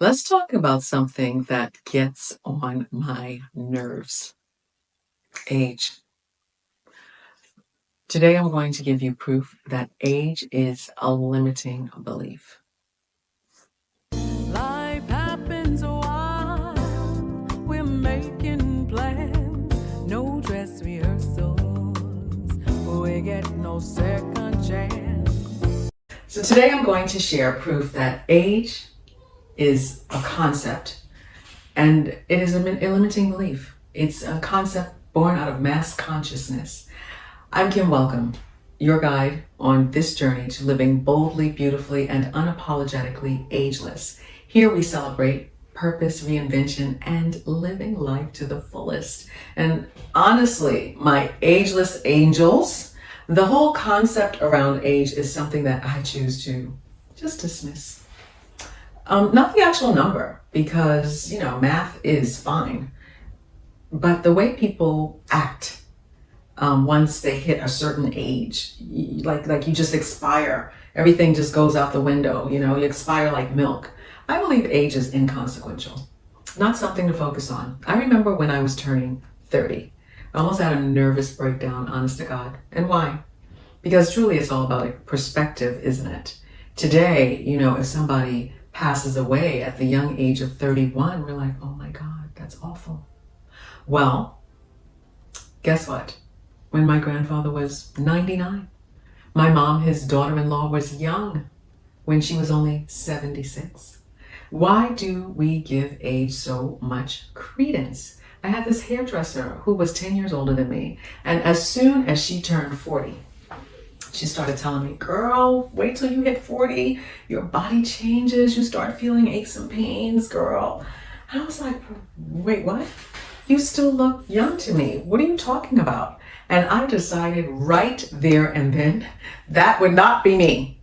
Let's talk about something that gets on my nerves: age. Today, I'm going to give you proof that age is a limiting belief. Life happens while we're making plans. No dress rehearsals. We get no second chance. So, today, I'm going to share proof that age is a concept and it is a limiting belief. It's a concept born out of mass consciousness. I'm Kim Welcome, your guide on this journey to living boldly, beautifully, and unapologetically ageless. Here we celebrate purpose, reinvention, and living life to the fullest. And honestly, my ageless angels, the whole concept around age is something that I choose to just dismiss. Not the actual number, because, math is fine, but the way people act once they hit a certain age, like you just expire. Everything just goes out the window. You expire like milk. I believe age is inconsequential, not something to focus on. I remember when I was turning 30, I almost had a nervous breakdown, honest to God. And why? Because truly it's all about perspective, isn't it? Today, if somebody passes away at the young age of 31, we're like, oh my God, that's awful. Well, guess what? When my grandfather was 99. My mom, his daughter-in-law, was young when she was only 76. Why do we give age so much credence? I had this hairdresser who was 10 years older than me, and as soon as she turned 40, she started telling me, girl, wait till you hit 40, your body changes, you start feeling aches and pains, girl. And I was like, wait, what? You still look young to me. What are you talking about? And I decided right there and then that would not be me.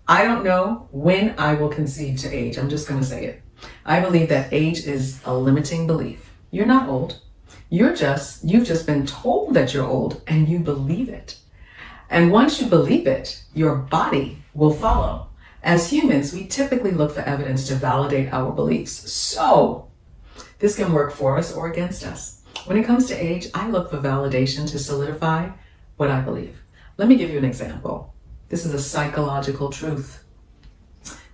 I don't know when I will concede to age. I'm just going to say it. I believe that age is a limiting belief. You're not old. You've just been told that you're old and you believe it. And once you believe it, your body will follow. As humans, we typically look for evidence to validate our beliefs. So this can work for us or against us. When it comes to age, I look for validation to solidify what I believe. Let me give you an example. This is a psychological truth.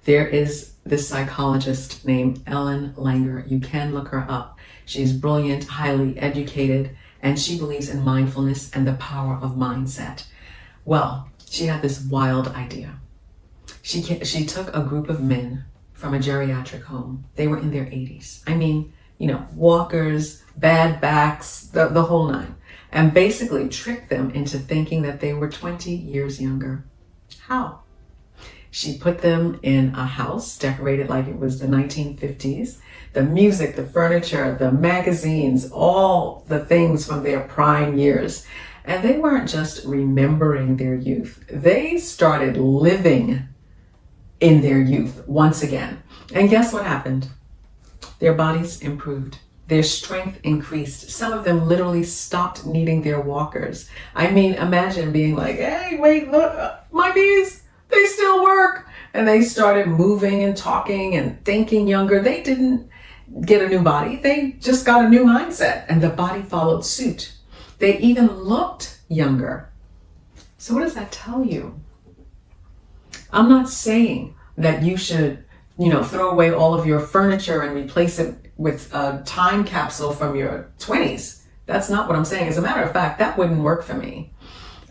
There is this psychologist named Ellen Langer. You can look her up. She's brilliant, highly educated, and she believes in mindfulness and the power of mindset. Well, she had this wild idea. She took a group of men from a geriatric home. They were in their 80s. I mean, walkers, bad backs, the whole nine, and basically tricked them into thinking that they were 20 years younger. How? She put them in a house decorated like it was the 1950s. The music, the furniture, the magazines, all the things from their prime years. And they weren't just remembering their youth. They started living in their youth once again. And guess what happened? Their bodies improved. Their strength increased. Some of them literally stopped needing their walkers. I mean, imagine being like, hey, wait, look, my knees, they still work. And they started moving and talking and thinking younger. They didn't get a new body. They just got a new mindset, and the body followed suit. They even looked younger. So what does that tell you? I'm not saying that you should throw away all of your furniture and replace it with a time capsule from your 20s. That's not what I'm saying. As a matter of fact, that wouldn't work for me.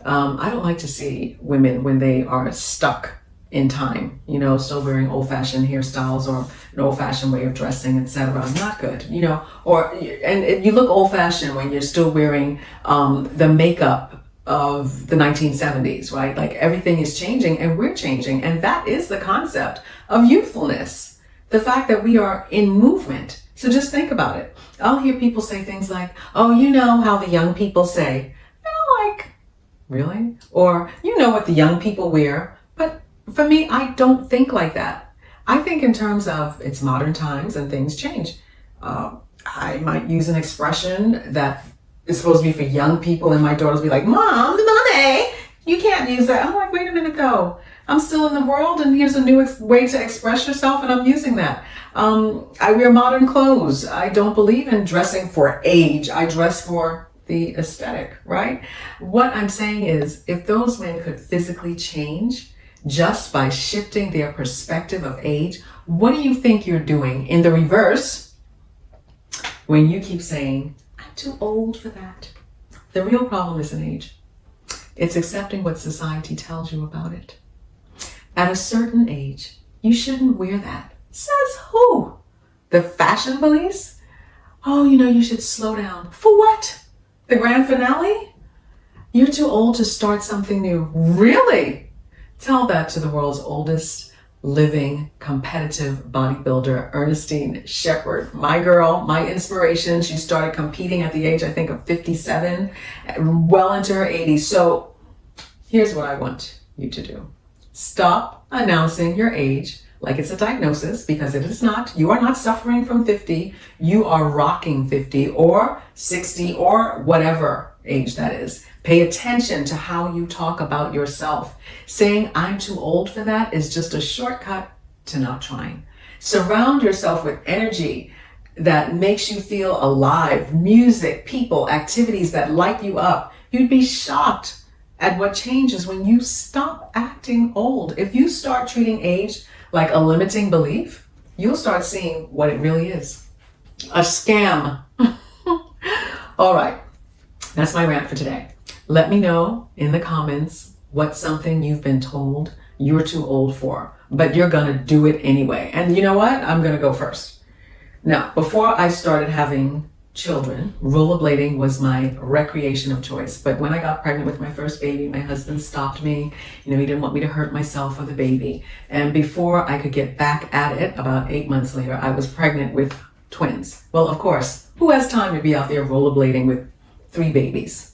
I don't like to see women when they are stuck in time, still wearing old-fashioned hairstyles or an old-fashioned way of dressing, etc. Not good, and you look old-fashioned when you're still wearing the makeup of the 1970s, right? Like everything is changing and we're changing. And that is the concept of youthfulness. The fact that we are in movement. So just think about it. I'll hear people say things like, oh, you know how the young people say. And I'm like, really? Or, you know what the young people wear. But for me, I don't think like that. I think in terms of it's modern times and things change. I might use an expression that is supposed to be for young people, and my daughters be like, Mom, Mommy, you can't use that. I'm like, wait a minute though. I'm still in the world, and here's a new way to express yourself, and I'm using that. I wear modern clothes. I don't believe in dressing for age. I dress for the aesthetic, right? What I'm saying is, if those men could physically change just by shifting their perspective of age, what do you think you're doing in the reverse when you keep saying, I'm too old for that? The real problem isn't age. It's accepting what society tells you about it. At a certain age, you shouldn't wear that. Says who? The fashion police? Oh, you should slow down. For what? The grand finale? You're too old to start something new. Really? Tell that to the world's oldest living competitive bodybuilder, Ernestine Shepherd. My girl, my inspiration. She started competing at the age, I think, of 57, well into her 80s. So here's what I want you to do. Stop announcing your age like it's a diagnosis, because it is not. You are not suffering from 50. You are rocking 50 or 60 or whatever age that is. Pay attention to how you talk about yourself. Saying I'm too old for that is just a shortcut to not trying. Surround yourself with energy that makes you feel alive. Music, people, activities that light you up. You'd be shocked at what changes when you stop acting old. If you start treating age like a limiting belief, you'll start seeing what it really is. A scam. All right, that's my rant for today. Let me know in the comments what's something you've been told you're too old for, but you're gonna do it anyway. And you know what? I'm gonna go first. Now, before I started having children, rollerblading was my recreation of choice. But when I got pregnant with my first baby, my husband stopped me. He didn't want me to hurt myself or the baby. And before I could get back at it, about 8 months later, I was pregnant with twins. Well, of course, who has time to be out there rollerblading with 3 babies?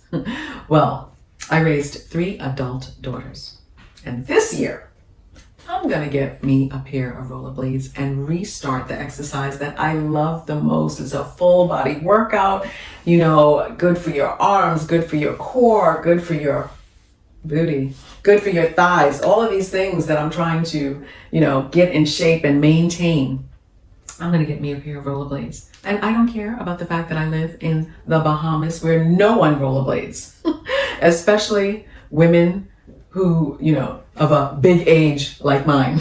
Well, I raised 3 adult daughters. And this year, I'm gonna get me a pair of rollerblades and restart the exercise that I love the most. It's a full body workout, good for your arms, good for your core, good for your booty, good for your thighs, all of these things that I'm trying to, get in shape and maintain. I'm gonna get me a pair of rollerblades. And I don't care about the fact that I live in the Bahamas where no one rollerblades, especially women who, of a big age like mine.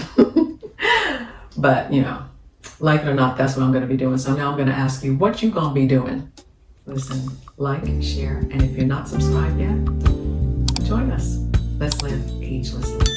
But, like it or not, that's what I'm going to be doing. So now I'm going to ask you, what you going to be doing? Listen, like, share, and if you're not subscribed yet, join us. Let's live agelessly.